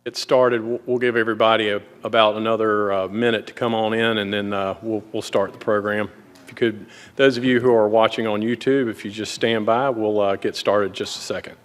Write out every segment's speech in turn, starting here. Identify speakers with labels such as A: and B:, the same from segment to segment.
A: Get started. We'll give everybody about another minute to come on in, and then we'll start the program. If you could, those of you who are watching on YouTube, if you just stand by, we'll get started in just a second.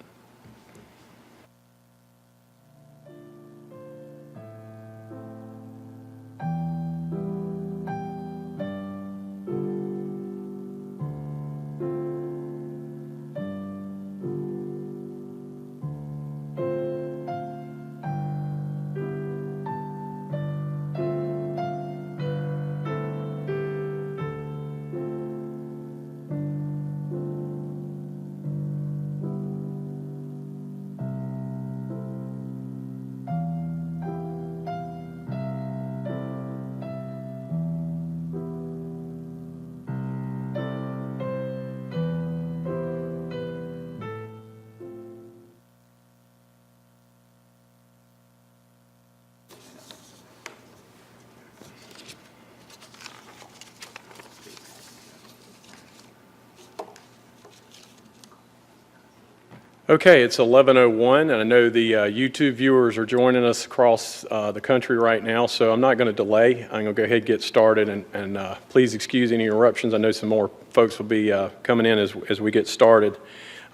A: Okay, it's 11:01, and I know the YouTube viewers are joining us across the country right now, so I'm not going to delay. I'm going to go ahead and get started, and please excuse any interruptions. I know some more folks will be coming in as we get started.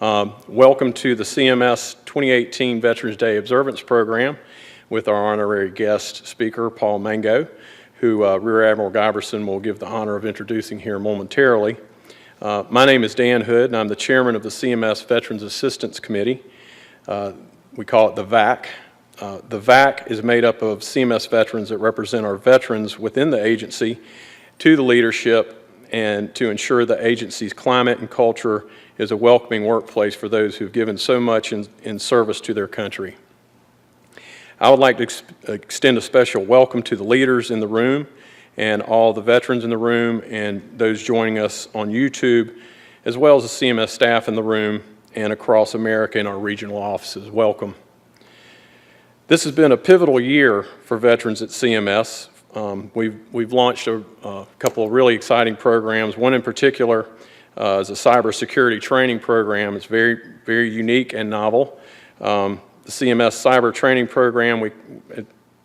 A: Welcome to the CMS 2018 Veterans Day Observance Program with our honorary guest speaker, Paul Mango, who Rear Admiral Giberson will give the honor of introducing here momentarily. My name is Dan Hood, and I'm the chairman of the CMS Veterans Assistance Committee. We call it the VAC. The VAC is made up of CMS veterans that represent our veterans within the agency to the leadership and to ensure the agency's climate and culture is a welcoming workplace for those who've given so much in service to their country. I would like to extend a special welcome to the leaders in the room and all the veterans in the room and those joining us on YouTube, as well as the CMS staff in the room and across America in our regional offices. Welcome. This has been a pivotal year for veterans at CMS. We've launched a couple of really exciting programs. One in particular is a cybersecurity training program. It's very, very unique and novel. The CMS Cyber Training Program,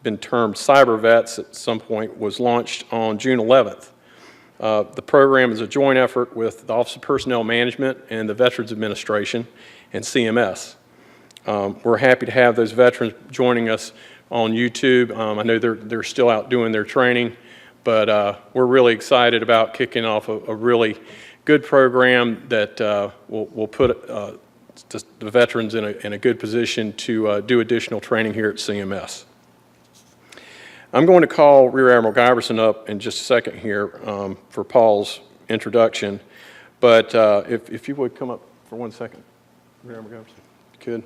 A: been termed Cyber Vets at some point, was launched on June 11th. The program is a joint effort with the Office of Personnel Management and the Veterans Administration and CMS. We're happy to have those veterans joining us on YouTube. I know they're still out doing their training, but we're really excited about kicking off a really good program that will put the veterans in a good position to do additional training here at CMS. I'm going to call Rear Admiral Giberson up in just a second here for Paul's introduction, but if you would come up for 1 second, Rear Admiral Giberson, could.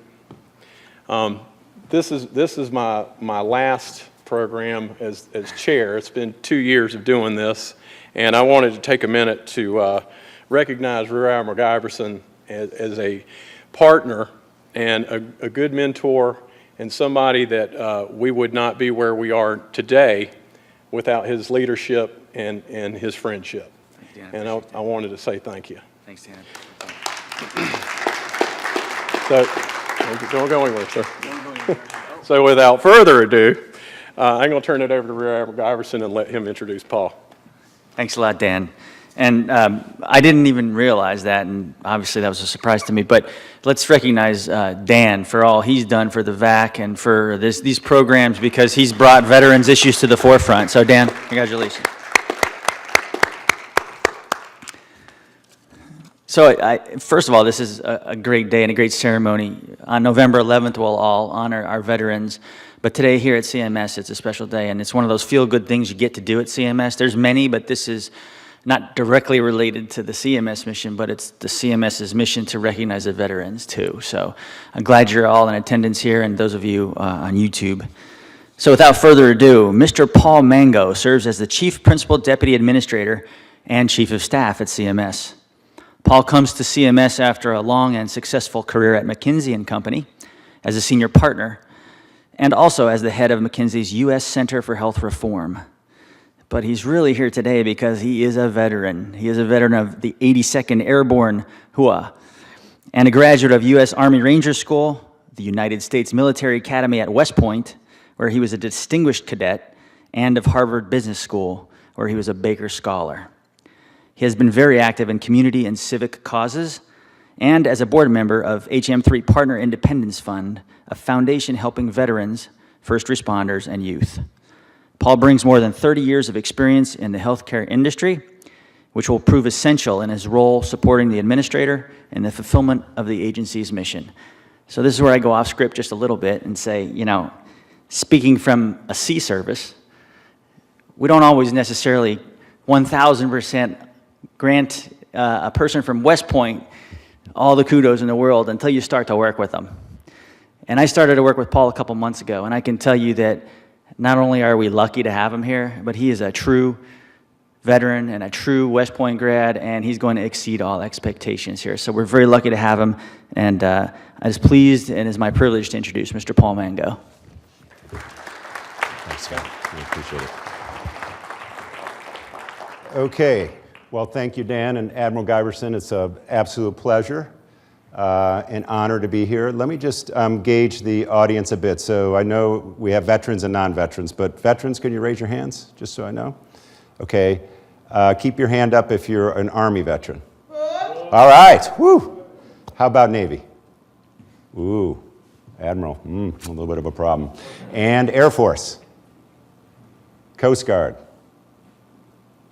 A: This is my last program as chair. It's been 2 years of doing this, and I wanted to take a minute to recognize Rear Admiral Giberson as a partner and a good mentor, and somebody that we would not be where we are today without his leadership and his friendship. Thanks, Dan. And I wanted to say thank you. Thanks, Dan. So, don't go anywhere, sir. So without further ado, I'm going to turn it over to Rear Admiral Giberson and let him introduce Paul.
B: Thanks a lot, Dan. And I didn't even realize that, and obviously that was a surprise to me, but let's recognize Dan for all he's done for the VAC and for these programs, because he's brought veterans issues to the forefront. So Dan, congratulations. So first of all, this is a great day and a great ceremony. On November 11th, we'll all honor our veterans. But today here at CMS, it's a special day, and it's one of those feel-good things you get to do at CMS. There's many, but this is not directly related to the CMS mission, but it's the CMS's mission to recognize the veterans too. So I'm glad you're all in attendance here, and those of you on YouTube. So without further ado, Mr. Paul Mango serves as the Chief Principal Deputy Administrator and Chief of Staff at CMS. Paul comes to CMS after a long and successful career at McKinsey & Company as a senior partner, and also as the head of McKinsey's U.S. Center for Health Reform. But he's really here today because he is a veteran. He is a veteran of the 82nd Airborne HUA and a graduate of U.S. Army Ranger School, the United States Military Academy at West Point, where he was a distinguished cadet, and of Harvard Business School, where he was a Baker Scholar. He has been very active in community and civic causes, and as a board member of HM3 Partner Independence Fund, a foundation helping veterans, first responders, and youth. Paul brings more than 30 years of experience in the healthcare industry, which will prove essential in his role supporting the administrator in the fulfillment of the agency's mission. So this is where I go off script just a little bit and say, you know, speaking from a sea service, we don't always necessarily 1,000% grant a person from West Point all the kudos in the world until you start to work with them. And I started to work with Paul a couple months ago, and I can tell you that not only are we lucky to have him here, but he is a true veteran and a true West Point grad, and he's going to exceed all expectations here. So we're very lucky to have him, and I was pleased and it's my privilege to introduce Mr. Paul Mango.
C: Thanks, Scott. I appreciate it. Okay. Well, thank you, Dan and Admiral Giverson. It's an absolute pleasure, an honor to be here. Let me just gauge the audience a bit. So I know we have veterans and non-veterans, but veterans, can you raise your hands, just so I know? Okay. Keep your hand up if you're an Army veteran. All right. Woo. How about Navy? Ooh. Admiral. A little bit of a problem. And Air Force? Coast Guard?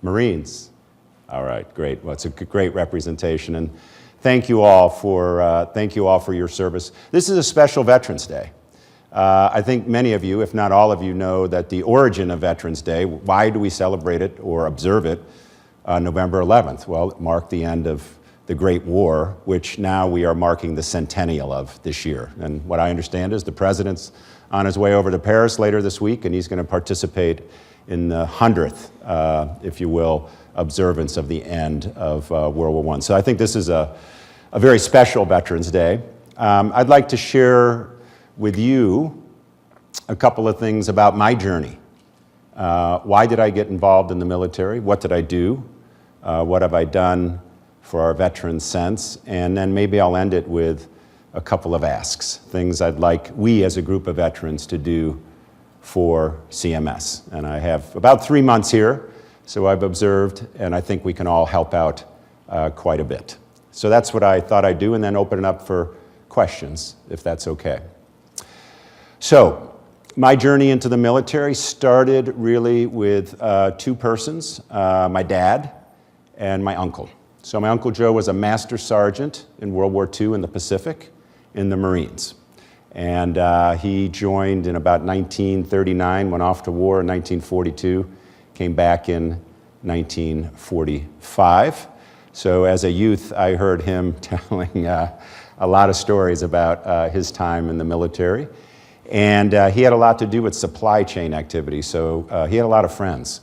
C: Marines? All right, great. Well, it's a great representation, and thank you all for your service. This is a special Veterans Day. I think many of you, if not all of you, know that the origin of Veterans Day, why do we celebrate it or observe it November 11th? Well, it marked the end of the Great War, which now we are marking the centennial of this year. And what I understand is the President's on his way over to Paris later this week, and he's going to participate in the 100th, if you will, observance of the end of World War I. So I think this is a very special Veterans Day. I'd like to share with you a couple of things about my journey. Why did I get involved in the military? What did I do? What have I done for our veterans since? And then maybe I'll end it with a couple of asks, things I'd like we as a group of veterans to do for CMS. And I have about 3 months here, so I've observed, and I think we can all help out quite a bit. So that's what I thought I'd do, and then open it up for questions, if that's okay. So my journey into the military started really with two persons, my dad and my uncle. So my Uncle Joe was a master sergeant in World War II in the Pacific in the Marines. And he joined in about 1939, went off to war in 1942, came back in 1945. So as a youth, I heard him telling a lot of stories about his time in the military. And he had a lot to do with supply chain activities, so he had a lot of friends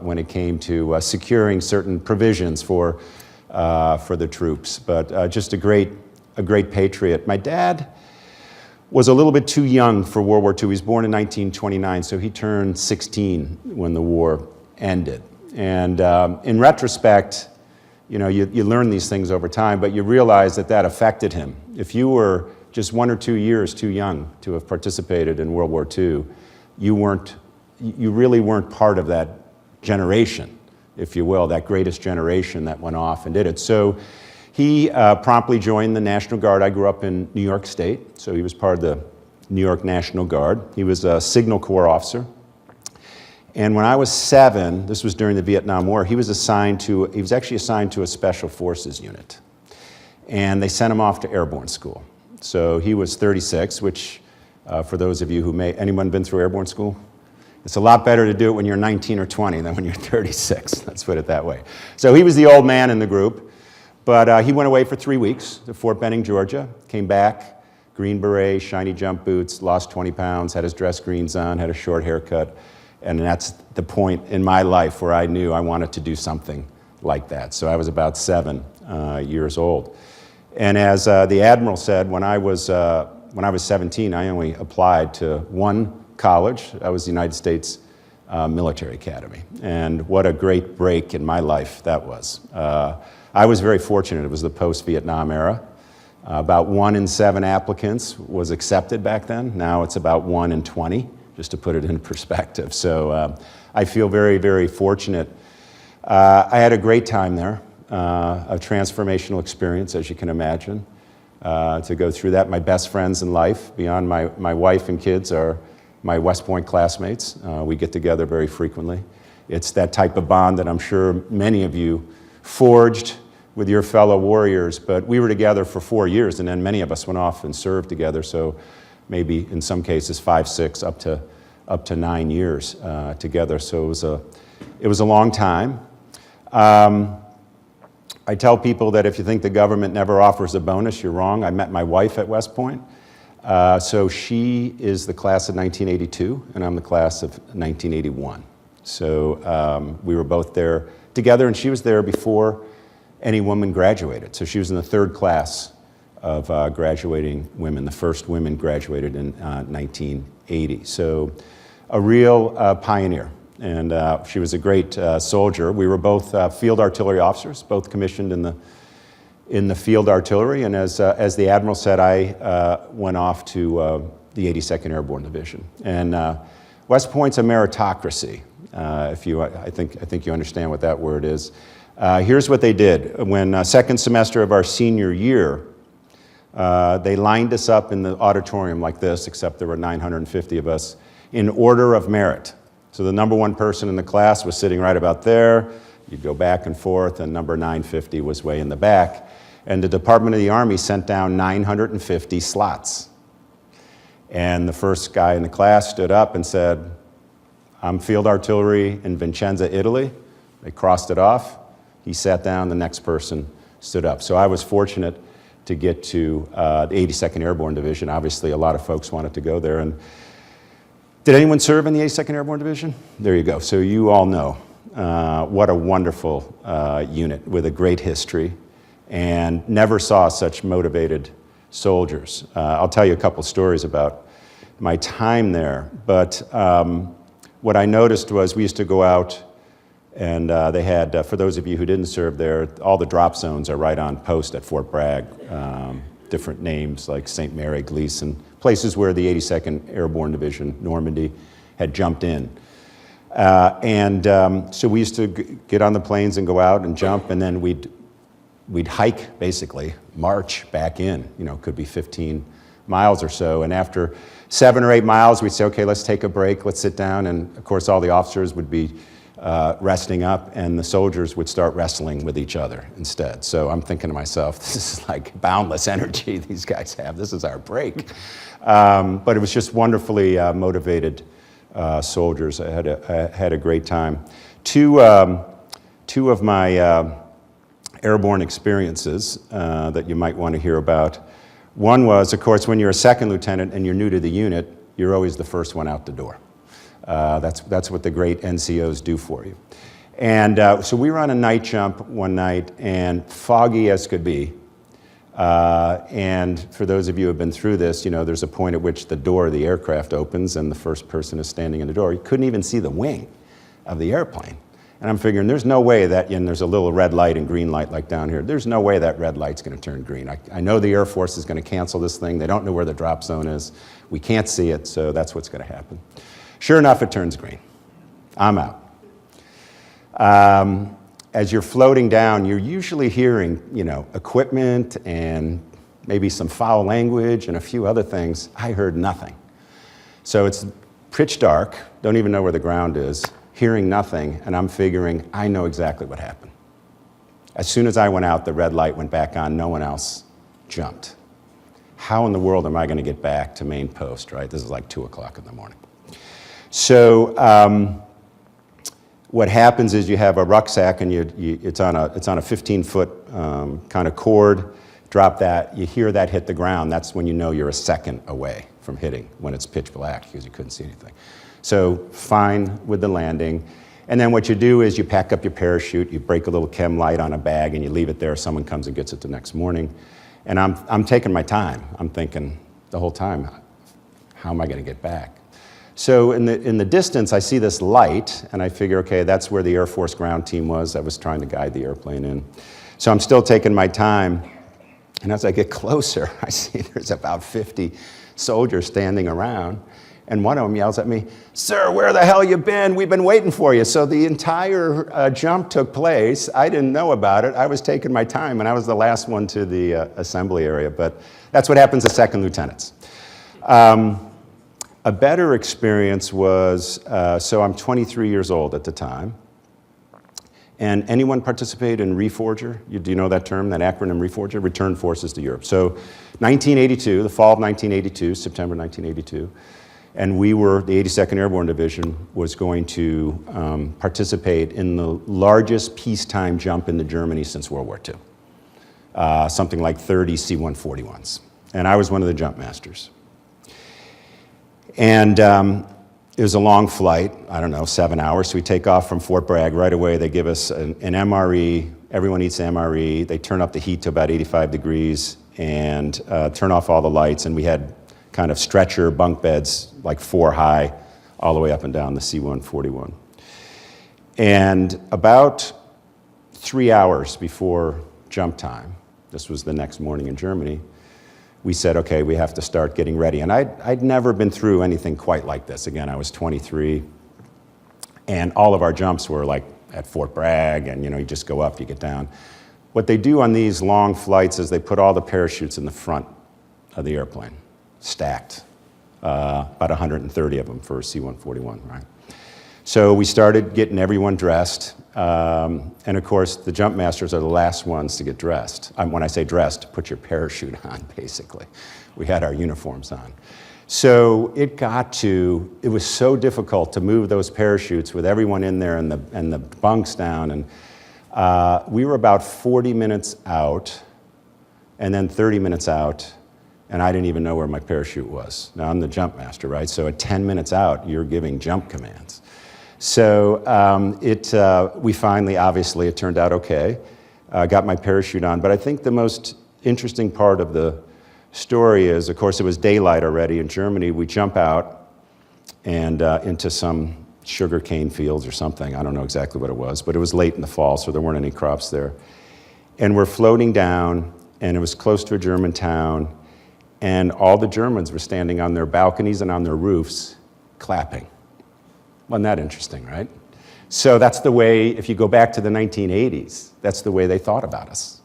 C: when it came to securing certain provisions for the troops. But just a great patriot. My dad was a little bit too young for World War II. He was born in 1929, so he turned 16 when the war ended. And in retrospect, you know, you learn these things over time, but you realize that that affected him. If you were just 1 or 2 years too young to have participated in World War II, you really weren't part of that generation, if you will, that greatest generation that went off and did it. So he promptly joined the National Guard. I grew up in New York State, so he was part of the New York National Guard. He was a Signal Corps officer. And when I was 7, this was during the Vietnam War, he was actually assigned to a Special Forces unit. And they sent him off to airborne school. So he was 36, which for those of you who anyone been through airborne school? It's a lot better to do it when you're 19 or 20 than when you're 36, let's put it that way. So he was the old man in the group. But he went away for 3 weeks to Fort Benning, Georgia, came back, green beret, shiny jump boots, lost 20 pounds, had his dress greens on, had a short haircut, and that's the point in my life where I knew I wanted to do something like that. So I was about 7 years old. And as the Admiral said, when I was 17, I only applied to one college. That was the United States Military Academy. And what a great break in my life that was. I was very fortunate. It was the post-Vietnam era. About 1 in 7 applicants was accepted back then. Now it's about 1 in 20 just to put it in perspective. So I feel very, very fortunate. I had a great time there, a transformational experience, as you can imagine, to go through that. My best friends in life, beyond my wife and kids, are my West Point classmates. We get together very frequently. It's that type of bond that I'm sure many of you forged with your fellow warriors, but we were together for 4 years, and then many of us went off and served together, so maybe in some cases 5, 6, up to 9 years together. So it was a long time. I tell people that if you think the government never offers a bonus, you're wrong. I met my wife at West Point. So she is the class of 1982, and I'm the class of 1981. So we were both there together, and she was there before any woman graduated. So she was in the 3rd class of graduating women. The first women graduated in 1980. So a real pioneer. And she was a great soldier. We were both field artillery officers, both commissioned in the field artillery. And as the Admiral said, I went off to the 82nd Airborne Division. And West Point's a meritocracy. I think you understand what that word is. Here's what they did. When second semester of our senior year, they lined us up in the auditorium like this, except there were 950 of us, in order of merit. So the number 1 person in the class was sitting right about there. You'd go back and forth, and number 950 was way in the back. And the Department of the Army sent down 950 slots. And the first guy in the class stood up and said, "I'm field artillery in Vicenza, Italy." They crossed it off. He sat down, the next person stood up. So I was fortunate to get to the 82nd Airborne Division. Obviously, a lot of folks wanted to go there. And did anyone serve in the 82nd Airborne Division? There you go. So you all know what a wonderful unit with a great history, and never saw such motivated soldiers. I'll tell you a couple stories about my time there, but what I noticed was we used to go out, and they had, for those of you who didn't serve there, all the drop zones are right on post at Fort Bragg. Different names like St. Mary, Gleason, places where the 82nd Airborne Division, Normandy, had jumped in. So we used to get on the planes and go out and jump, and then we'd hike, basically, march back in. You know, could be 15 miles or so, and after 7 or 8 miles, we'd say, okay, let's take a break, let's sit down, and of course all the officers would be resting up, and the soldiers would start wrestling with each other instead. So I'm thinking to myself, this is like boundless energy these guys have. This is our break. But it was just wonderfully motivated soldiers. I had a great time. Two of my airborne experiences that you might want to hear about. One was, of course, when you're a second lieutenant and you're new to the unit, you're always the first one out the door. That's what the great NCOs do for you. And so we were on a night jump one night, and foggy as could be. And for those of you who have been through this, you know, there's a point at which the door of the aircraft opens and the first person is standing in the door. You couldn't even see the wing of the airplane. And I'm figuring there's no way that, and there's a little red light and green light like down here, there's no way that red light's going to turn green. I know the Air Force is going to cancel this thing. They don't know where the drop zone is. We can't see it, so that's what's going to happen. Sure enough, it turns green. I'm out. As you're floating down, you're usually hearing, you know, equipment and maybe some foul language and a few other things. I heard nothing. So it's pitch dark, don't even know where the ground is, hearing nothing, and I'm figuring, I know exactly what happened. As soon as I went out, the red light went back on, no one else jumped. How in the world am I going to get back to main post, right? This is like 2 o'clock in the morning. So what happens is you have a rucksack, and it's on a 15-foot kind of cord. Drop that, you hear that hit the ground. That's when you know you're a second away from hitting, when it's pitch black, because you couldn't see anything. So fine with the landing. And then what you do is you pack up your parachute, you break a little chem light on a bag, and you leave it there. Someone comes and gets it the next morning. And I'm taking my time. I'm thinking the whole time, how am I going to get back? So in the distance, I see this light, and I figure, okay, that's where the Air Force ground team was. I was trying to guide the airplane in. So I'm still taking my time, and as I get closer, I see there's about 50 soldiers standing around, And one of them yells at me, "Sir, where the hell you been? We've been waiting for you." So the entire jump took place. I didn't know about it. I was taking my time, and I was the last one to the assembly area. But that's what happens to second lieutenants. A better experience was, so I'm 23 years old at the time. And anyone participate in Reforger? Do you know that term, that acronym Reforger? Return Forces to Europe. So 1982, the fall of 1982, September 1982, and we were, the 82nd Airborne Division was going to participate in the largest peacetime jump into Germany since World War II. Something like 30 C-141s. And I was one of the jump masters. And it was a long flight, I don't know, 7 hours. So we take off from Fort Bragg right away. They give us an MRE. Everyone eats MRE. They turn up the heat to about 85 degrees and turn off all the lights. And we had kind of stretcher bunk beds, like 4 high, all the way up and down the C-141. And about 3 hours before jump time, this was the next morning in Germany, we said, okay, we have to start getting ready. And I'd never been through anything quite like this. Again, I was 23, and all of our jumps were like at Fort Bragg, and you just go up, you get down. What they do on these long flights is they put all the parachutes in the front of the airplane, stacked, about 130 of them for a C-141, right? So we started getting everyone dressed, and of course, the jump masters are the last ones to get dressed. When I say dressed, put your parachute on, basically. We had our uniforms on. So it was so difficult to move those parachutes with everyone in there and the bunks down, and we were about 40 minutes out, and then 30 minutes out, and I didn't even know where my parachute was. Now, I'm the jump master, right? So at 10 minutes out, you're giving jump commands. So we finally, obviously, it turned out okay. Got my parachute on. But I think the most interesting part of the story is, of course, it was daylight already in Germany. We jump out and into some sugarcane fields or something. I don't know exactly what it was, but it was late in the fall, so there weren't any crops there. And we're floating down, and it was close to a German town, and all the Germans were standing on their balconies and on their roofs clapping. Wasn't that interesting, right? So that's the way, if you go back to the 1980s, that's the way they thought about us.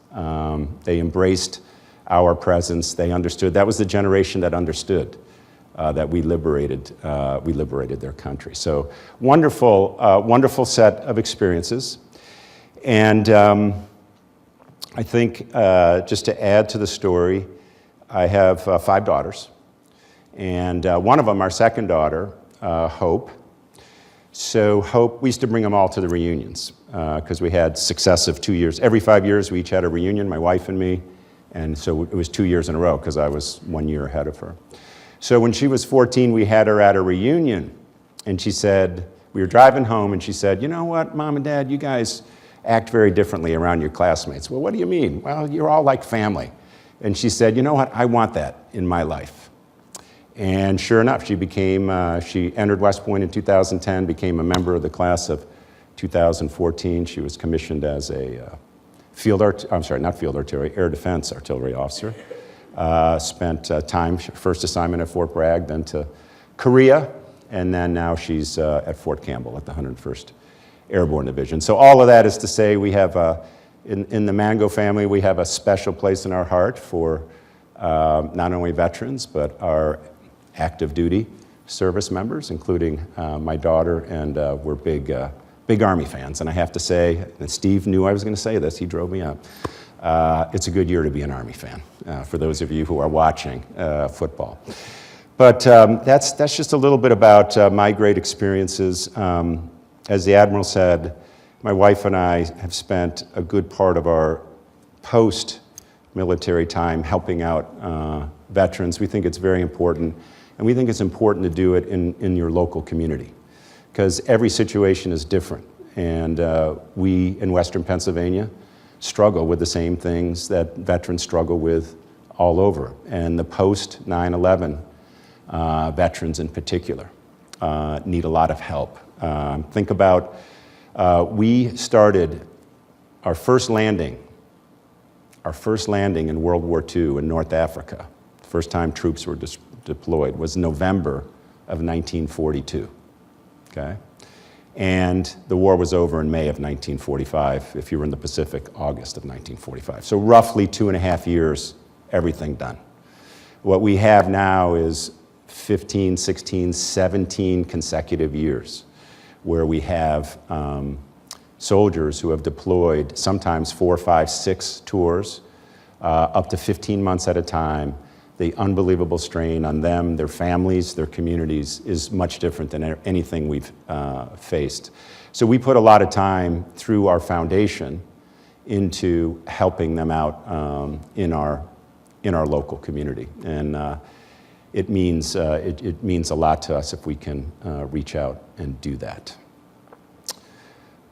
C: They embraced our presence. They understood. That was the generation that understood that we liberated their country. So wonderful, wonderful set of experiences. And I think just to add to the story, I have 5 daughters. And one of them, our second daughter, Hope. So Hope, we used to bring them all to the reunions because we had successive 2 years. Every 5 years, we each had a reunion, my wife and me. And so it was 2 years in a row because I was 1 year ahead of her. So when she was 14, we had her at a reunion. And she said, we were driving home, and she said, "You know what, Mom and Dad, you guys act very differently around your classmates." "Well, what do you mean?" "Well, you're all like family." And she said, "You know what, I want that in my life." And sure enough, she entered West Point in 2010, became a member of the class of 2014. She was commissioned as a air defense artillery officer. Spent time, first assignment at Fort Bragg, then to Korea, and then now she's at Fort Campbell at the 101st Airborne Division. So all of that is to say we have, in the Mango family, we have a special place in our heart for not only veterans, but our active duty service members, including my daughter, and we're big Army fans. And I have to say, and Steve knew I was going to say this, he drove me up, it's a good year to be an Army fan, for those of you who are watching football. But that's just a little bit about my great experiences. As the Admiral said, my wife and I have spent a good part of our post-military time helping out veterans. We think it's very important, and we think it's important to do it in your local community, because every situation is different. And we in Western Pennsylvania struggle with the same things that veterans struggle with all over. And the post-9/11 veterans in particular need a lot of help. Think about, we started our first landing in World War II in North Africa. The first time troops were deployed was November of 1942, okay? And the war was over in May of 1945. If you were in the Pacific, August of 1945. So roughly 2.5 years, everything done. What we have now is 15, 16, 17 consecutive years where we have soldiers who have deployed sometimes 4, 5, 6 tours, up to 15 months at a time. The unbelievable strain on them, their families, their communities is much different than anything we've faced. So we put a lot of time through our foundation into helping them out in our local community. And it means a lot to us if we can reach out and do that.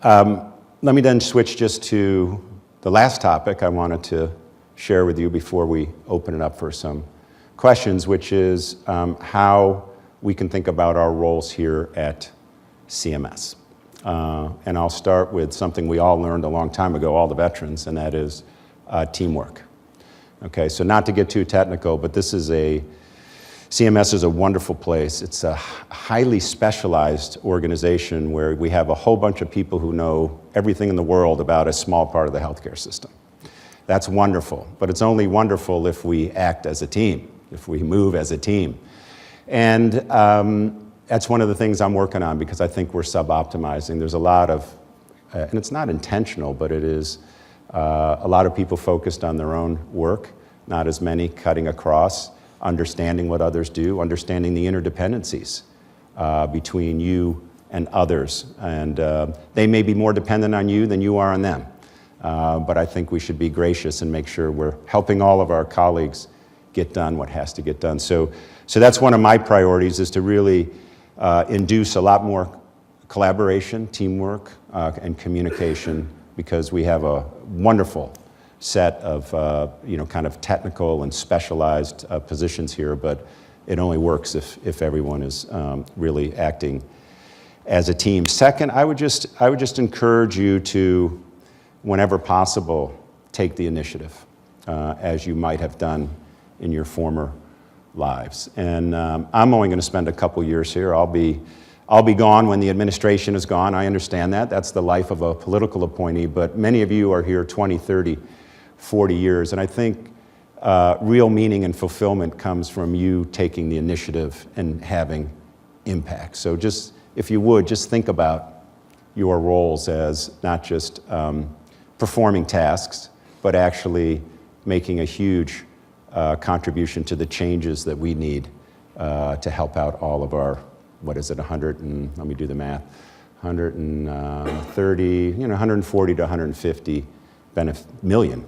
C: Let me then switch just to the last topic I wanted to share with you before we open it up for some questions, which is how we can think about our roles here at CMS. And I'll start with something we all learned a long time ago, all the veterans, and that is teamwork. Okay, so not to get too technical, but CMS is a wonderful place. It's a highly specialized organization where we have a whole bunch of people who know everything in the world about a small part of the healthcare system. That's wonderful, but it's only wonderful if we act as a team, if we move as a team. And that's one of the things I'm working on because I think we're sub-optimizing. There's a lot of, and it's not intentional, but it is a lot of people focused on their own work, not as many cutting across, understanding what others do, understanding the interdependencies between you and others. And they may be more dependent on you than you are on them. But I think we should be gracious and make sure we're helping all of our colleagues get done what has to get done. So that's one of my priorities, is to really induce a lot more collaboration, teamwork, and communication, because we have a wonderful set of kind of technical and specialized positions here, but it only works if everyone is really acting as a team. Second, I would just encourage you to, whenever possible, take the initiative, as you might have done in your former lives. And I'm only going to spend a couple years here. I'll be gone when the administration is gone. I understand that. That's the life of a political appointee. But many of you are here 20, 30, 40 years. And I think real meaning and fulfillment comes from you taking the initiative and having impact. So just, if you would, just think about your roles as not just performing tasks, but actually making a huge contribution to the changes that we need to help out all of our, what is it, let me do the math, 130, 140 to 150 million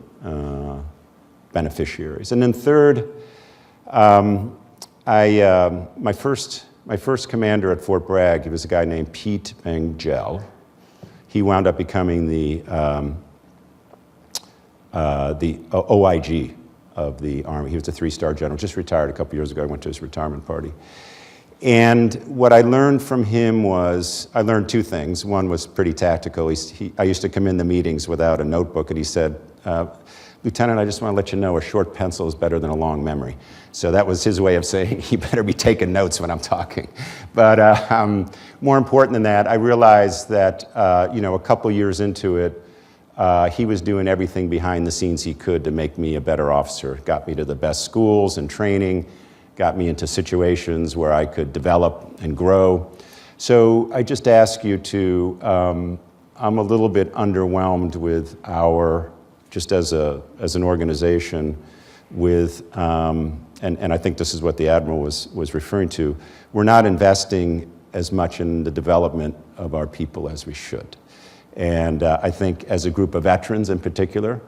C: beneficiaries. And then third, my first commander at Fort Bragg, he was a guy named Pete Bengel. He wound up becoming the OIG of the Army. He was a 3-star general, just retired a couple years ago. I went to his retirement party. And what I learned from him was, I learned 2 things. One was pretty tactical. I used to come in the meetings without a notebook, and he said, Lieutenant, I just want to let you know a short pencil is better than a long memory. So that was his way of saying he better be taking notes when I'm talking. But more important than that, I realized that a couple years into it, he was doing everything behind the scenes he could to make me a better officer. Got me to the best schools and training, got me into situations where I could develop and grow. So I just ask you to, I'm a little bit underwhelmed with just as an organization, with, and I think this is what the Admiral was referring to, we're not investing as much in the development of our people as we should. And I think as a group of veterans in particular,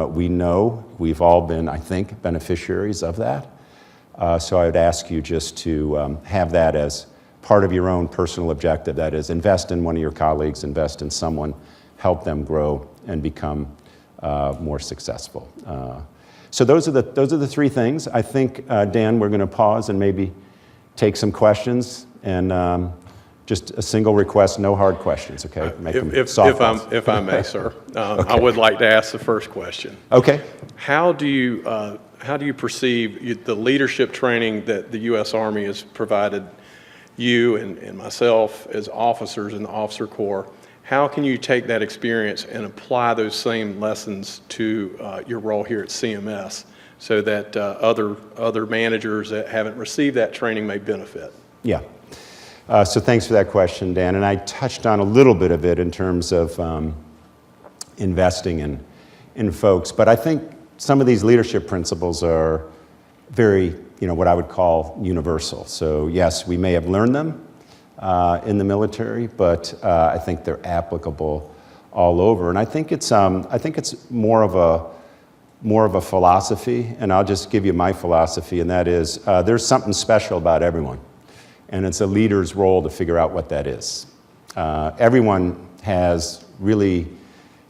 C: we know we've all been, I think, beneficiaries of that. So I would ask you just to have that as part of your own personal objective. That is, invest in one of your colleagues, invest in someone, help them grow and become more successful. So those are the 3 things. I think, Dan, we're going to pause and maybe take some questions, and just a single request, no hard questions, okay? Make them softballs.
A: If I may, sir, okay. I would like to ask the first question.
C: Okay.
A: How do you perceive the leadership training that the U.S. Army has provided you and myself as officers in the officer corps, how can you take that experience and apply those same lessons to your role here at CMS so that other managers that haven't received that training may benefit?
C: Yeah. So thanks for that question, Dan. And I touched on a little bit of it in terms of investing in folks. But I think some of these leadership principles are very, what I would call universal. So yes, we may have learned them in the military, but I think they're applicable all over. And I think it's more of a philosophy. And I'll just give you my philosophy, and that is there's something special about everyone. And it's a leader's role to figure out what that is. Everyone has really,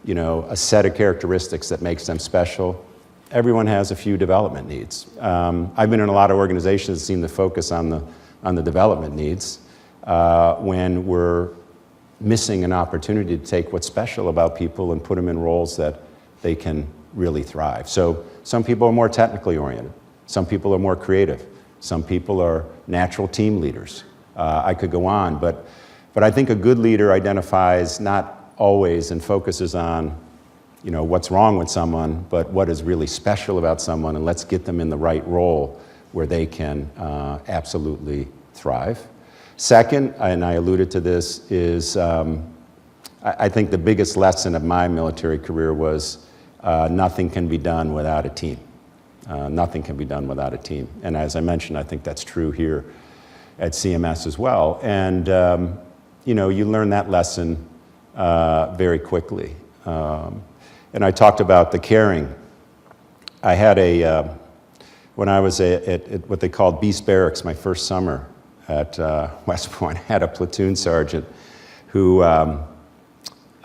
C: a set of characteristics that makes them special. Everyone has a few development needs. I've been in a lot of organizations that seem to focus on the development needs when we're missing an opportunity to take what's special about people and put them in roles that they can really thrive. So some people are more technically oriented. Some people are more creative. Some people are natural team leaders. I could go on, but I think a good leader identifies not always and focuses on, what's wrong with someone, but what is really special about someone, and let's get them in the right role where they can absolutely thrive. Second, and I alluded to this, is I think the biggest lesson of my military career was nothing can be done without a team. Nothing can be done without a team. And as I mentioned, I think that's true here at CMS as well. And, you learn that lesson very quickly. And I talked about the caring. I had when I was at what they called Beast Barracks, my first summer at West Point, I had a platoon sergeant who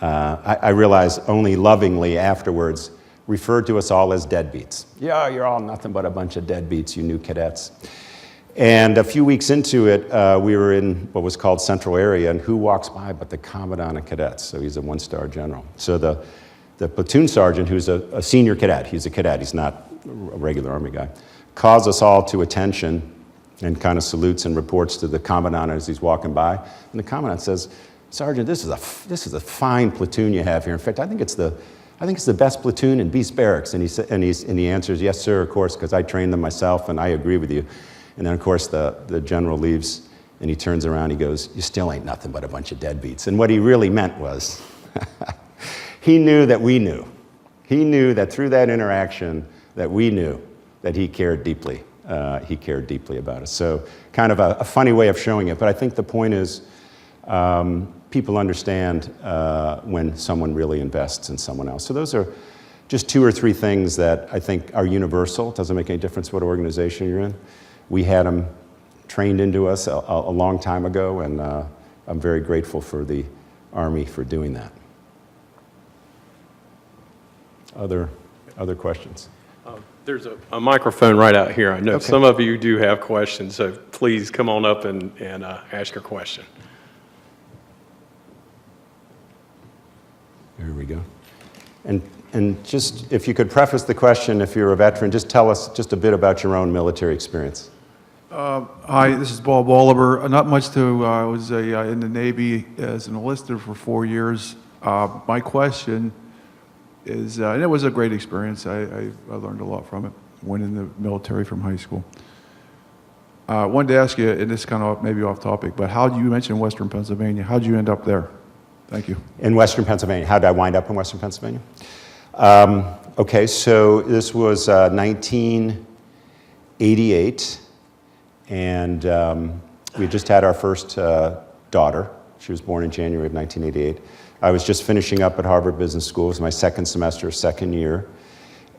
C: I realized only lovingly afterwards referred to us all as deadbeats. Yeah, you're all nothing but a bunch of deadbeats, you new cadets. And a few weeks into it, we were in what was called Central Area, and who walks by but the Commandant of Cadets? So he's a one-star general. So the platoon sergeant, who's a senior cadet, he's a cadet, he's not a regular Army guy, calls us all to attention and kind of salutes and reports to the Commandant as he's walking by. And the Commandant says, Sergeant, this is a fine platoon you have here. In fact, I think it's the best platoon in Beast Barracks. And he answers, yes, sir, of course, because I trained them myself, and I agree with you. And then, of course, the general leaves, and he turns around, he goes, you still ain't nothing but a bunch of deadbeats. And what he really meant was, he knew that we knew. He knew that through that interaction, that we knew that he cared deeply. He cared deeply about us. So kind of a funny way of showing it. But I think the point is, people understand when someone really invests in someone else. So those are just 2 or 3 things that I think are universal. It doesn't make any difference what organization you're in. We had them trained into us a long time ago, and I'm very grateful for the Army for doing that. Other questions?
A: There's a microphone right out here. I know
C: Okay.
A: some of you do have questions, so please come on up and ask your question.
C: There we go. And just, if you could preface the question, if you're a veteran, just tell us just a bit about your own military experience.
D: Hi, this is Bob Oliver. Not much to, I was in the Navy as an enlisted for 4 years. My question is, and it was a great experience. I learned a lot from it. Went in the military from high school. I wanted to ask you, and this is kind of maybe off topic, but how do you mention Western Pennsylvania? How did you end up there? Thank you.
C: In Western Pennsylvania. How did I wind up in Western Pennsylvania? Okay, so this was 1988, and we just had our first daughter. She was born in January of 1988. I was just finishing up at Harvard Business School. It was my second semester, second year.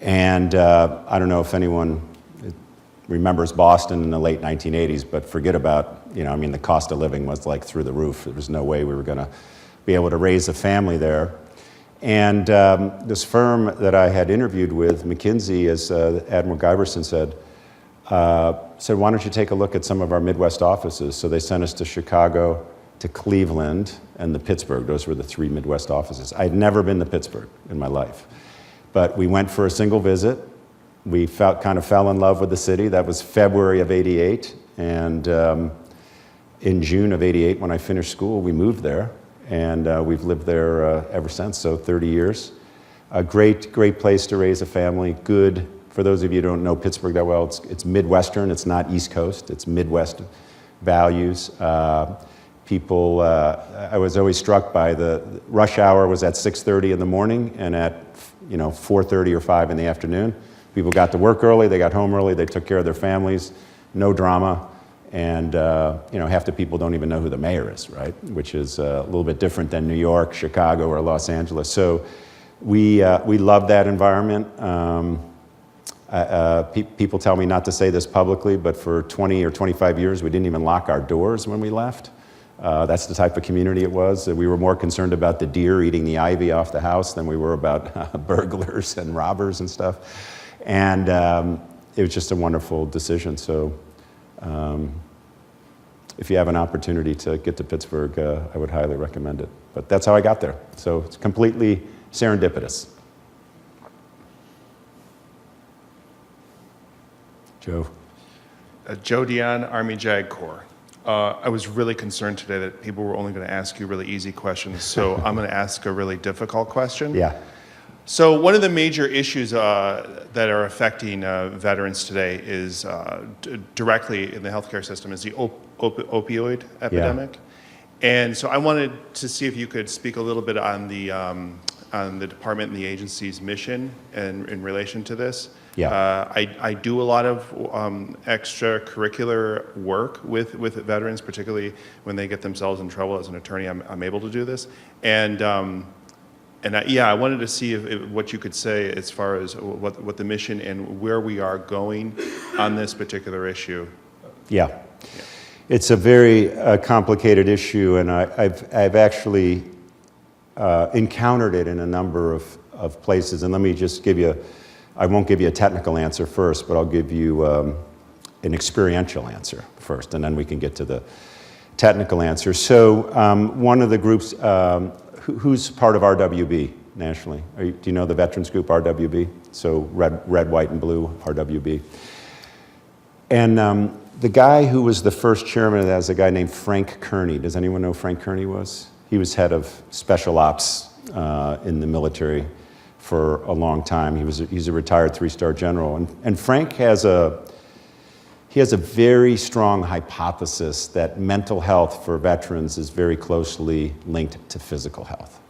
C: And I don't know if anyone remembers Boston in the late 1980s, but forget about, the cost of living was like through the roof. There was no way we were going to be able to raise a family there. And this firm that I had interviewed with, McKinsey, as Admiral Giverson said, why don't you take a look at some of our Midwest offices? So they sent us to Chicago, to Cleveland, and to Pittsburgh. Those were the 3 Midwest offices. I'd never been to Pittsburgh in my life. But we went for a single visit. We kind of fell in love with the city. That was February of '88. And in June of '88, when I finished school, we moved there, and we've lived there ever since, so 30 years. A great place to raise a family. Good, for those of you who don't know Pittsburgh that well, it's Midwestern, it's not East Coast, it's Midwest values. People, I was always struck by the rush hour was at 6:30 in the morning, and at 4:30 or 5 in the afternoon. People got to work early, they got home early, they took care of their families, no drama, and half the people don't even know who the mayor is, right? Which is a little bit different than New York, Chicago, or Los Angeles. So we love that environment. People tell me not to say this publicly, but for 20 or 25 years, we didn't even lock our doors when we left. That's the type of community it was. We were more concerned about the deer eating the ivy off the house than we were about burglars and robbers and stuff. And it was just a wonderful decision. So if you have an opportunity to get to Pittsburgh, I would highly recommend it. But that's how I got there. So it's completely serendipitous. Joe.
E: Joe Dion, Army JAG Corps. I was really concerned today that people were only going to ask you really easy questions, so I'm going to ask a really difficult question.
C: Yeah.
E: So one of the major issues that are affecting veterans today is directly in the healthcare system is the opioid epidemic. And so I wanted to see if you could speak a little bit on the department and the agency's mission in relation to this.
C: Yeah.
E: I do a lot of extracurricular work with veterans, particularly when they get themselves in trouble. As an attorney, I'm able to do this. And I wanted to see what you could say as far as what the mission and where we are going on this particular issue.
C: Yeah. It's a very complicated issue, and I've actually encountered it in a number of places. And let me just give you, I won't give you a technical answer first, but I'll give you an experiential answer first, and then we can get to the technical answer. So one of the groups, who's part of RWB nationally? Do you know the veterans group RWB? So red, white, and blue, RWB. And the guy who was the first chairman of that is a guy named Frank Kearney. Does anyone know who Frank Kearney was? He was head of special ops in the military for a long time. He's a retired 3-star general. And Frank has a very strong hypothesis that mental health for veterans is very closely linked to physical health.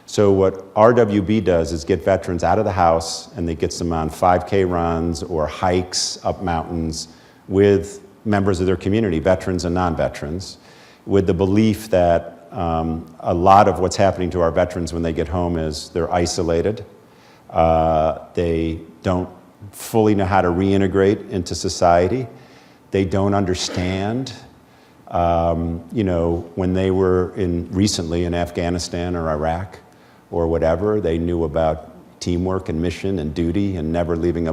C: So what RWB does is get veterans out of the house, and they get them on 5K runs or hikes up mountains with members of their community, veterans and non-veterans, with the belief that a lot of what's happening to our veterans when they get home is they're isolated. They don't fully know how to reintegrate into society. They don't understand, when they were recently in Afghanistan or Iraq or whatever, they knew about teamwork and mission and duty and never leaving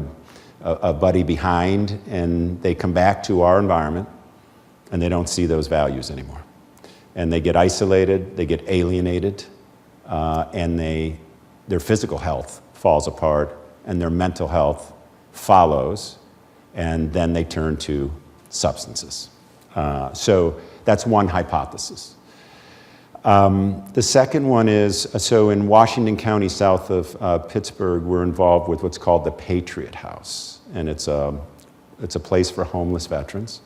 C: a buddy behind, and they come back to our environment and they don't see those values anymore. And they get isolated, they get alienated, and their physical health falls apart and their mental health follows, and then they turn to substances. So that's one hypothesis. The second one is, so in Washington County, south of Pittsburgh, we're involved with what's called the Patriot House, and it's a place for homeless veterans.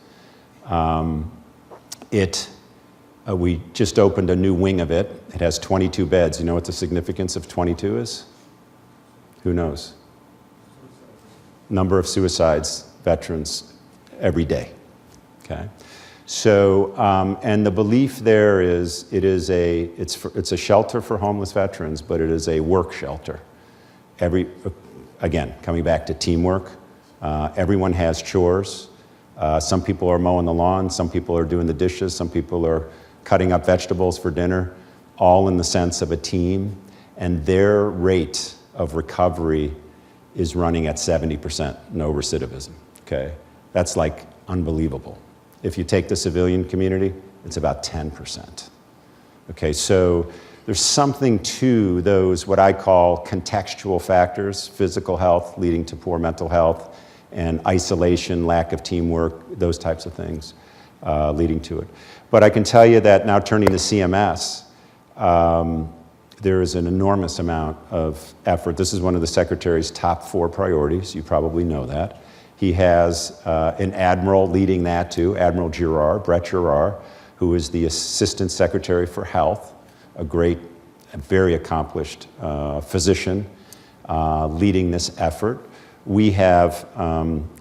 C: We just opened a new wing of it. It has 22 beds. You know what the significance of 22 is? Who knows? Number of suicides, veterans, every day. Okay. So, and the belief there is it's a shelter for homeless veterans, but it is a work shelter. Again, coming back to teamwork, everyone has chores. Some people are mowing the lawn, some people are doing the dishes, some people are cutting up vegetables for dinner, all in the sense of a team, and their rate of recovery is running at 70%, no recidivism, okay? That's like unbelievable. If you take the civilian community, it's about 10%. Okay, so there's something to those, what I call contextual factors, physical health leading to poor mental health, and isolation, lack of teamwork, those types of things, leading to it. But I can tell you that now turning to CMS, there is an enormous amount of effort. This is one of the Secretary's top 4 priorities. You probably know that. He has an admiral leading that too, Admiral Brett Giroir, who is the Assistant Secretary for Health, a great, very accomplished physician leading this effort. We have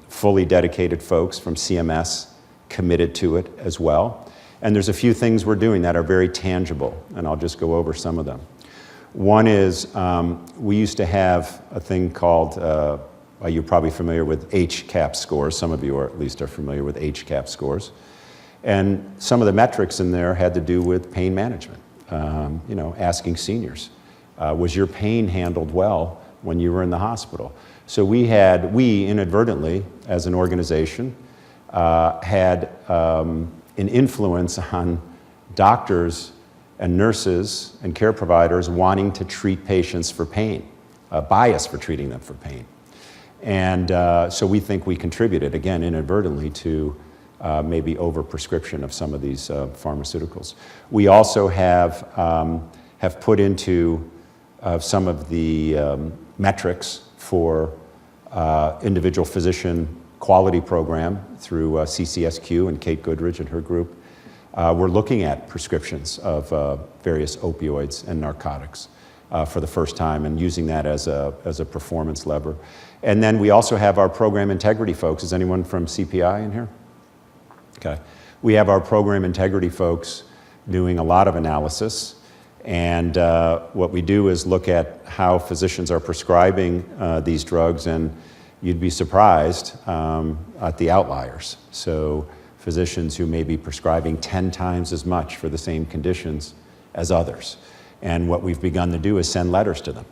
C: fully dedicated folks from CMS committed to it as well. And there's a few things we're doing that are very tangible, and I'll just go over some of them. One is we used to have a thing called, you're probably familiar with Hcap scores. Some of you are, at least are familiar with Hcap scores. And some of the metrics in there had to do with pain management. You know, asking seniors, was your pain handled well when you were in the hospital? So we inadvertently, as an organization, had an influence on doctors and nurses and care providers wanting to treat patients for pain, a bias for treating them for pain. And so we think we contributed, again, inadvertently, to maybe overprescription of some of these pharmaceuticals. We also have put into some of the metrics for individual physician quality program through CCSQ and Kate Goodridge and her group. We're looking at prescriptions of various opioids and narcotics for the first time and using that as a performance lever. And then we also have our program integrity folks. Is anyone from CPI in here? Okay. We have our program integrity folks doing a lot of analysis, and what we do is look at how physicians are prescribing these drugs, and you'd be surprised at the outliers. So physicians who may be prescribing 10 times as much for the same conditions as others. And what we've begun to do is send letters to them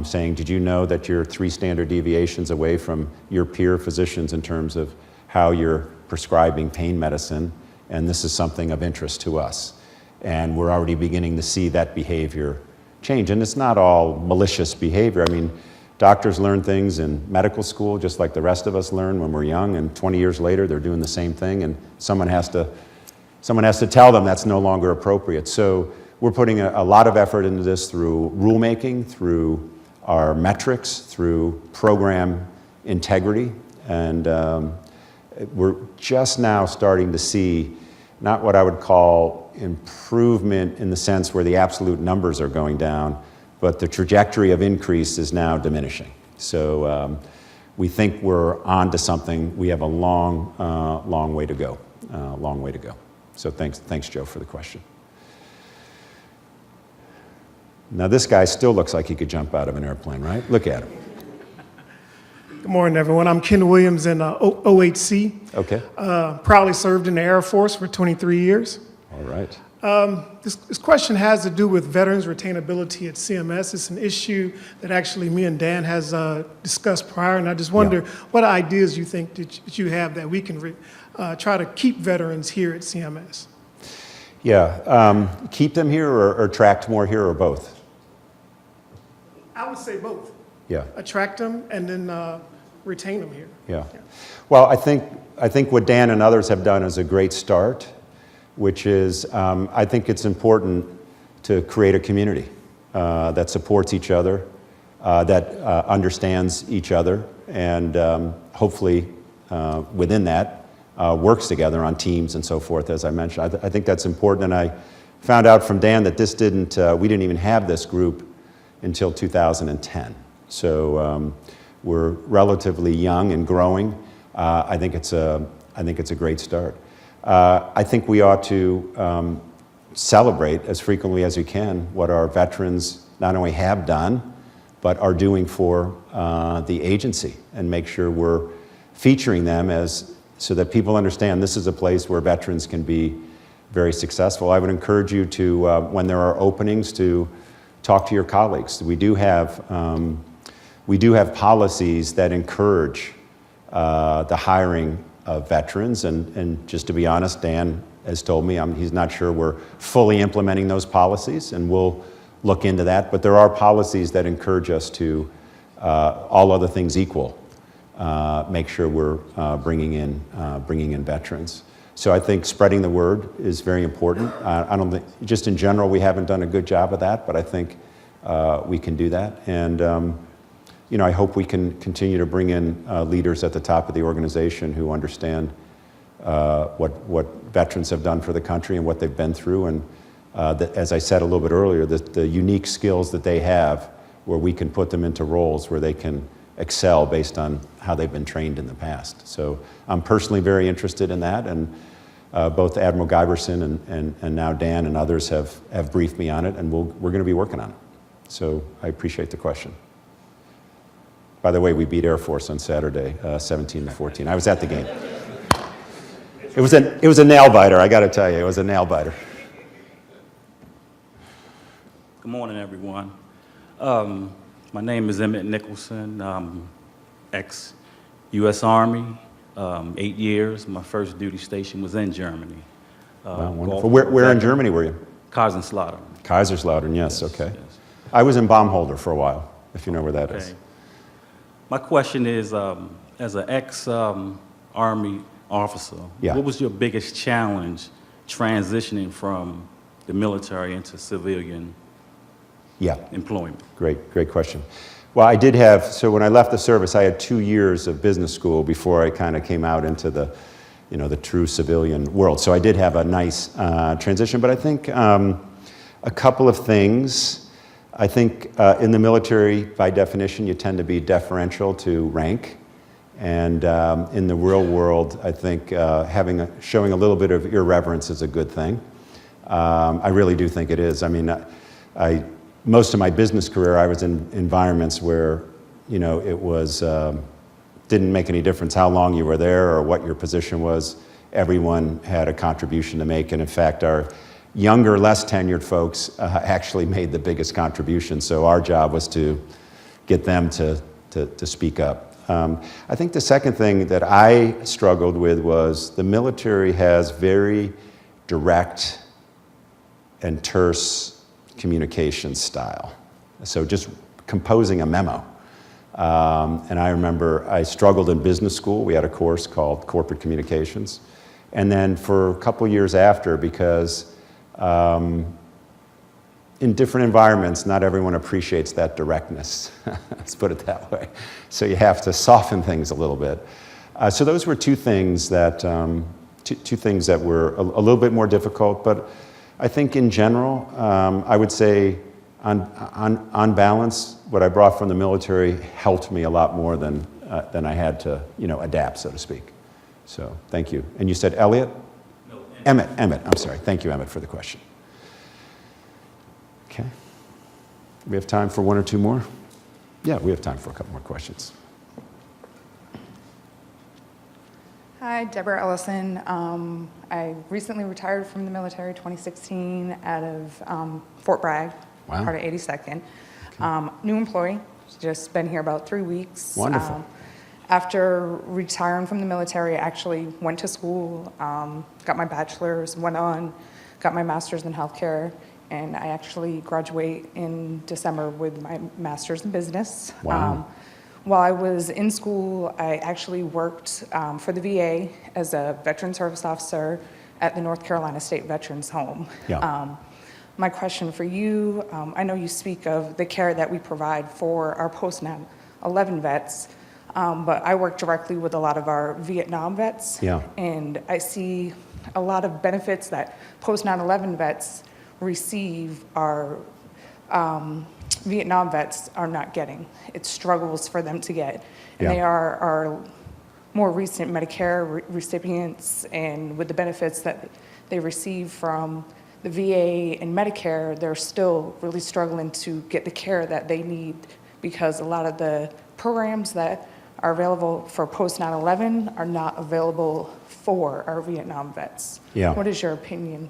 C: saying, did you know that you're 3 standard deviations away from your peer physicians in terms of how you're prescribing pain medicine, and this is something of interest to us. And we're already beginning to see that behavior change. And it's not all malicious behavior. I mean, doctors learn things in medical school just like the rest of us learn when we're young, and 20 years later they're doing the same thing, and someone has to tell them that's no longer appropriate. So we're putting a lot of effort into this through rulemaking, through our metrics, through program integrity, and we're just now starting to see not what I would call improvement in the sense where the absolute numbers are going down, but the trajectory of increase is now diminishing. So we think we're on to something. We have a long way to go, long way to go. So thanks, Joe, for the question. Now this guy still looks like he could jump out of an airplane, right? Look at him.
F: Good morning, everyone. I'm Ken Williams in OHC.
C: Okay.
F: Proudly served in the Air Force for 23 years.
C: All right.
F: This question has to do with veterans retainability at CMS. It's an issue that actually me and Dan has discussed prior, and I just wonder what ideas you think that you have that we can try to keep veterans here at CMS.
C: Yeah. Keep them here or attract more here, or both?
F: I would say both.
C: Yeah.
F: Attract them and then retain them here.
C: Yeah. Well, I think what Dan and others have done is a great start, which is I think it's important to create a community that supports each other, that understands each other, and hopefully within that works together on teams and so forth, as I mentioned. I think that's important, and I found out from Dan that we didn't even have this group until 2010. So we're relatively young and growing. I think it's a great start. I think we ought to celebrate as frequently as we can what our veterans not only have done, but are doing for the agency, and make sure we're featuring them so that people understand this is a place where veterans can be very successful. I would encourage you to, when there are openings, to talk to your colleagues. We do have policies that encourage the hiring of veterans, and just to be honest, Dan has told me he's not sure we're fully implementing those policies, and we'll look into that. But there are policies that encourage us to, all other things equal, make sure we're bringing in veterans. So I think spreading the word is very important. I don't think, just in general, we haven't done a good job of that, but I think we can do that. And you know, I hope we can continue to bring in leaders at the top of the organization who understand what veterans have done for the country and what they've been through, and as I said a little bit earlier, the unique skills that they have, where we can put them into roles where they can excel based on how they've been trained in the past. So I'm personally very interested in that, and both Admiral Guyverson and now Dan and others have briefed me on it, and we're going to be working on it. So I appreciate the question. By the way, we beat Air Force on Saturday, 17-14. I was at the game. It was a nail biter, I got to tell you. It was a nail biter.
G: Good morning, everyone. My name is Emmett Nicholson. I'm ex-U.S. Army, 8 years. My first duty station was in Germany.
C: Wow, wonderful. Where in Germany were you?
G: Kaiserslautern.
C: Kaiserslautern, yes, okay.
G: Yes.
C: I was in Baumholder for a while, if you know where that is.
G: Okay. My question is, as an ex-Army officer,
C: Yeah.
G: what was your biggest challenge transitioning from the military into civilian employment?
C: Great question. Well, I did have, so when I left the service, I had 2 years of business school before I kind of came out into the, you know, the true civilian world. So I did have a nice transition, but I think a couple of things. I think in the military, by definition, you tend to be deferential to rank. And in the real world, I think showing a little bit of irreverence is a good thing. I really do think it is. I mean, most of my business career, I was in environments where, you know, it was, didn't make any difference how long you were there or what your position was. Everyone had a contribution to make, and in fact, our younger, less tenured folks actually made the biggest contribution. So our job was to get them to speak up. I think the second thing that I struggled with was the military has very direct and terse communication style. So just composing a memo. And I remember I struggled in business school. We had a course called Corporate Communications. And then for a couple years after, because in different environments, not everyone appreciates that directness. Let's put it that way. So you have to soften things a little bit. So those were two things that were a little bit more difficult. But I think in general, I would say on balance, what I brought from the military helped me a lot more than I had to, you know, adapt, so to speak. So thank you. And you said Elliot?
G: No,
C: Emmett. I'm sorry. Thank you, Emmett, for the question. Okay. We have time for one or two more? Yeah, we have time for a couple more questions.
H: Hi, Deborah Ellison. I recently retired from the military 2016 out of Fort Bragg,
C: Wow.
H: part of 82nd. New employee, just been here about 3 weeks.
C: Wonderful.
H: After retiring from the military, I actually went to school, got my bachelor's, went on, got my master's in healthcare, and I actually graduate in December with my master's in business.
C: Wow.
H: While I was in school, I actually worked for the VA as a veteran service officer at the North Carolina State Veterans Home.
C: Yeah.
H: My question for you, I know you speak of the care that we provide for our post-9/11 vets, but I work directly with a lot of our Vietnam vets.
C: Yeah.
H: And I see a lot of benefits that post-9/11 vets receive are Vietnam vets are not getting. It struggles for them to get. And
C: Yeah.
H: they are our more recent Medicare recipients, and with the benefits that they receive from the VA and Medicare, they're still really struggling to get the care that they need, because a lot of the programs that are available for post-9/11 are not available for our Vietnam vets.
C: Yeah.
H: What is your opinion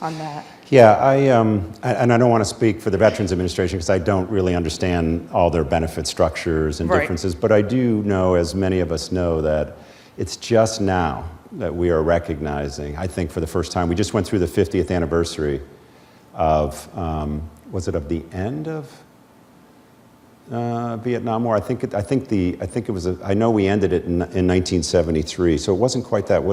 H: on that?
C: Yeah, and I don't want to speak for the Veterans Administration because I don't really understand all their benefit structures and
H: Right.
C: differences, but I do know, as many of us know, that it's just now that we are recognizing, I think for the first time, we just went through the 50th anniversary of, was it of the end of Vietnam War. I think it was. I know we ended it in 1973, so it wasn't quite that.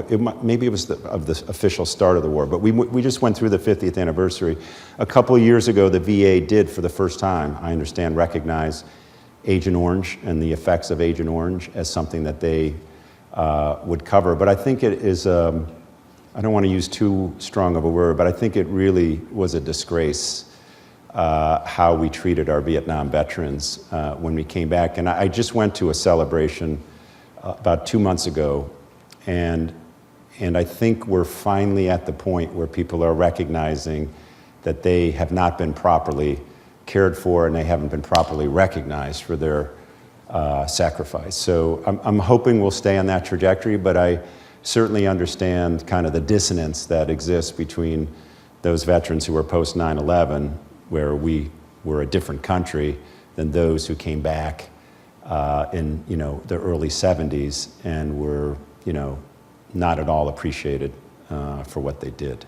C: Maybe it was the official start of the war. But we just went through the 50th anniversary. A couple of years ago, the VA did, for the first time, I understand, recognize Agent Orange and the effects of Agent Orange as something that they would cover. But I think it is. I don't want to use too strong of a word, but I think it really was a disgrace. How we treated our Vietnam veterans when we came back. And I just went to a celebration about 2 months ago, and I think we're finally at the point where people are recognizing that they have not been properly cared for and they haven't been properly recognized for their sacrifice. So I'm hoping we'll stay on that trajectory, but I certainly understand kind of the dissonance that exists between those veterans who were post 9/11, where we were a different country than those who came back in the early 70s and were not at all appreciated for what they did.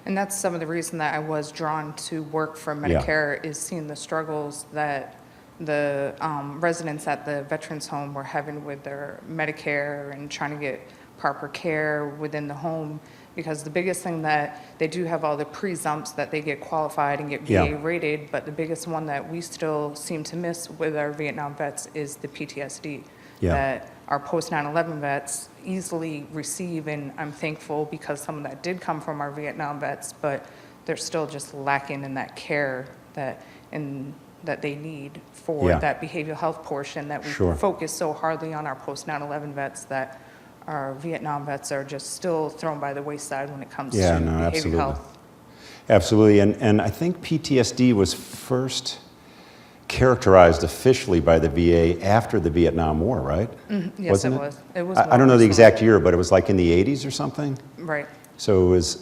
H: And that's some of the reason that I was drawn to work for Medicare, is seeing the struggles that the residents at the Veterans Home were having with their Medicare and trying to get proper care within the home. Because the biggest thing that they do have all the presumpts that they get qualified and get VA rated, but the biggest one that we still seem to miss with our Vietnam vets is the PTSD that our post 9/11 vets easily receive. And I'm thankful because some of that did come from our Vietnam vets, but they're still just lacking in that care that they need for that behavioral health portion that we focus so hardly on our post 9/11 vets, that our Vietnam vets are just still thrown by the wayside when it comes to behavioral health.
C: Absolutely, and I think PTSD was first characterized officially by the VA after the Vietnam War, right?
H: Yes,
C: Wasn't
H: it was. It was.
C: I don't know the exact year, but it was like in the 80s or something?
H: Right.
C: So it was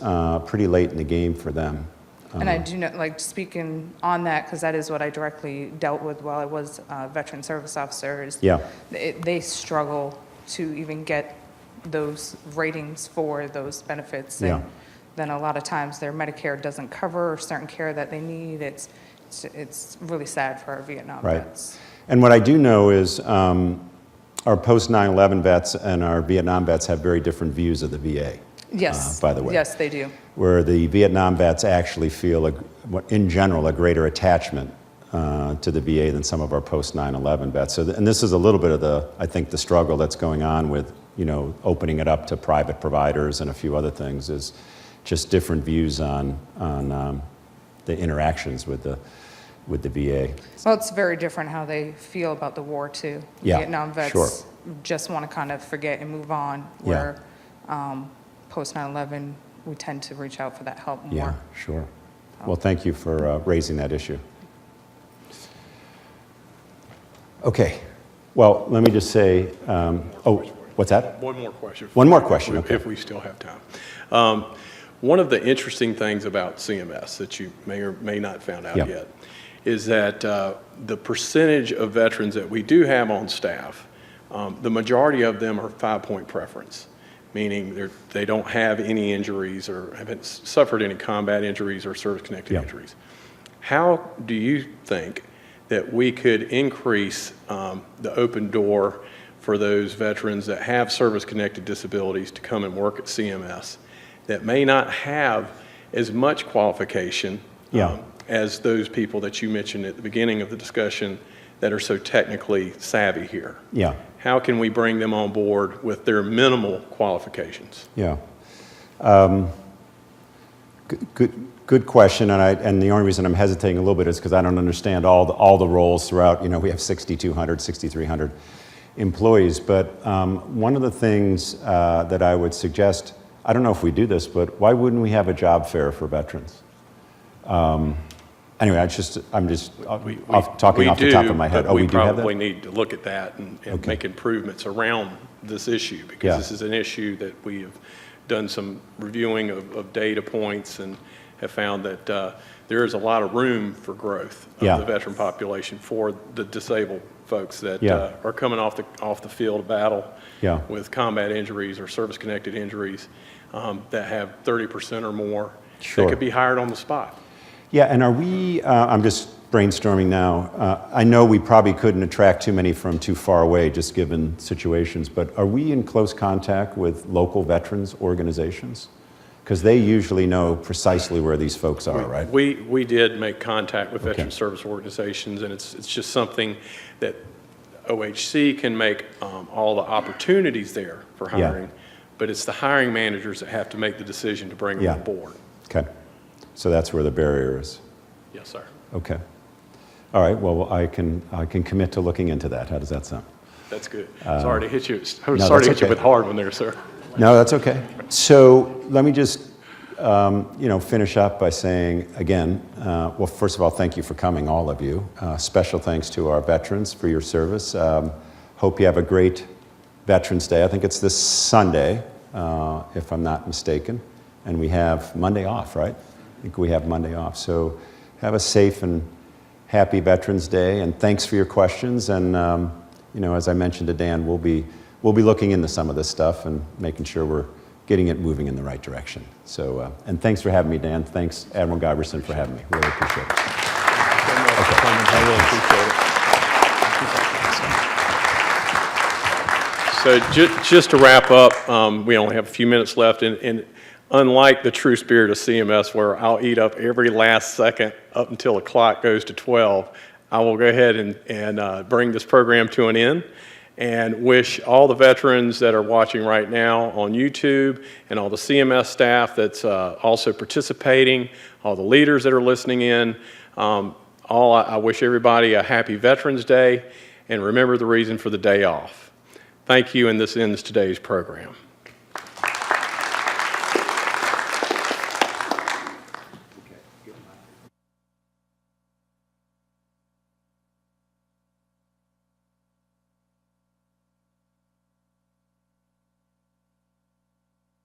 C: pretty late in the game for them.
H: And I do know, like, speaking on that, because that is what I directly dealt with while I was a veteran service officer, is they struggle to even get those ratings for those benefits. And then a lot of times their Medicare doesn't cover certain care that they need. It's really sad for our Vietnam vets.
C: And what I do know is our post 9/11 vets and our Vietnam vets have very different views of the VA.
H: Yes.
C: By the way.
H: Yes, they do.
C: Where the Vietnam vets actually feel, in general, a greater attachment to the VA than some of our post 9/11 vets. So, and this is a little bit of I think the struggle that's going on with, opening it up to private providers and a few other things, is just different views on the interactions with the VA.
H: Well, it's very different how they feel about the war too. Vietnam vets just want to kind of forget and move on, where post 9/11 we tend to reach out for that help more.
C: Yeah, sure. Well, thank you for raising that issue. Okay. Well, let me just say, what's that?
A: One more question.
C: One more question, okay.
A: If we still have time. One of the interesting things about CMS that you may or may not found out yet is that the percentage of veterans that we do have on staff, the majority of them are 5-point preference, meaning they don't have any injuries or haven't suffered any combat injuries or service-connected injuries. How do you think that we could increase the open door for those veterans that have service-connected disabilities to come and work at CMS that may not have as much qualification as those people that you mentioned at the beginning of the discussion that are so technically savvy here? How can we bring them on board with their minimal qualifications? Good question, and the only reason I'm hesitating a little bit is because I don't understand all the roles throughout. We have 6,200, 6,300 employees, but one of the things that I would suggest, I don't know if we do this, but why wouldn't we have a job fair for veterans? Anyway, I'm just talking off the top of my head. We
C: do have that?
A: probably need to look at that and make improvements around this issue, because this is an issue that we have done some reviewing of data points and have found that there is a lot of room for growth of the veteran population for the disabled folks that are coming off the field of battle with combat injuries or service-connected injuries that have 30% or more that could be hired on the spot.
C: Yeah, and are we, I'm just brainstorming now. I know we probably couldn't attract too many from too far away, just given situations, but are we in close contact with local veterans organizations? Because they usually know precisely where these folks are, right?
A: We did make contact with
C: Okay.
A: veteran service organizations, and it's just something that OHC can make all the opportunities there for
C: Yeah.
A: hiring, but it's the hiring managers that have to make the decision to bring them
C: Yeah.
A: on board.
C: Okay. So that's where the barrier is.
A: Yes, sir.
C: Okay. All right, well, I can commit to looking into that. How does that sound?
A: That's good. Sorry to hit you.
C: no,
A: Sorry
C: that's
A: to hit you
C: okay.
A: with a hard one there, sir.
C: No, that's okay. So let me just, finish up by saying, again, well, first of all, thank you for coming, all of you. Special thanks to our veterans for your service. Hope you have a great Veterans Day. I think it's this Sunday, if I'm not mistaken. And we have Monday off, right? I think we have Monday off. So have a safe and happy Veterans Day, and thanks for your questions. And, as I mentioned to Dan, we'll be looking into some of this stuff and making sure we're getting it moving in the right direction. So, and thanks for having me, Dan. Thanks, Admiral Giberson, for having me. Really appreciate it.
A: I really appreciate it. So just to wrap up, we only have a few minutes left, and unlike the true spirit of CMS, where I'll eat up every last second up until the clock goes to 12, I will go ahead and bring this program to an end and wish all the veterans that are watching right now on YouTube and all the CMS staff that's also participating, all the leaders that are listening in, I wish everybody a happy Veterans Day, and remember the reason for the day off. Thank you, and this ends today's program.